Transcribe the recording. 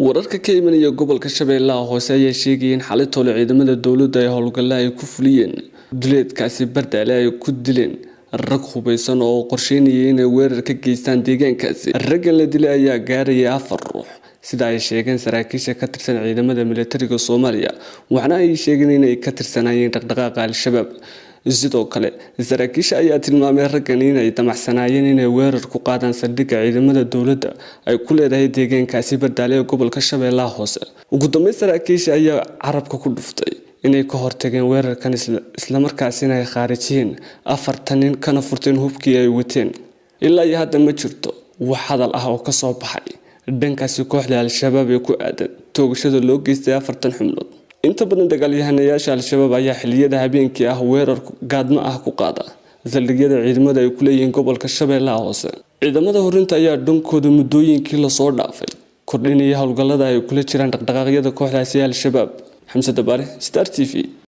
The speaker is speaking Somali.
wararka ka imanaya gobolka Shabeellaha Hoose ayaa sheegay in xalitooda ciidamada dawladda ay howlgallada ay ku fuliyeen duleedkaasi Bardaale ay ku dileen rag hubeysan oo qorsheynayay inay weerar ka geystaan deegaankaasi. Ragga la dilay ayaa gaaraya 4 ruux sida ay sheegeen saraakiisha ka tirsan ciidamada militariga Soomaaliya, waxaana ay sheegeen inay ka tirsanayeen dhaqdhaqaaqa Al-Shabaab. sidoo kale saraakiisha ayaa tilmaamay raggan inay damacsanaayeen inay weerar ku qaadaan saldhigga ciidamada dawladda ay ku leedahay deegaankaasi Bardaale ee gobolka Shabeellaha Hoose. Ugu dambeyn saraakiisha ayaa carabka ku dhuftay inay ka hortageen weerarkan isla markaasina ay khaarijiyeen 4 nin kana furteen hubkii ay wateen. ilaa iyo hadda ma jirto wax hadal ah oo ka soo baxay dhankaasi kooxda Al-Shabaab ee ku aadan toogashada loo geystay 4 xubnood. inta badan dagaalyahanayaasha Al-Shabaab ayaa xilliyada habeenkii ah weerar gaadmo ah ku qaada saldhigyada ciidamada ay ku leeyihiin gobolka Shabeellaha Hoose. ciidamada horinta ayaa dhankooda muddooyinkii la soo dhaafay kordhinaya howlgallada ay kula jiraan dhaqdhaqaaqyada kooxdaasi Al-Shabaab. Xamse Dabaare, Star TV.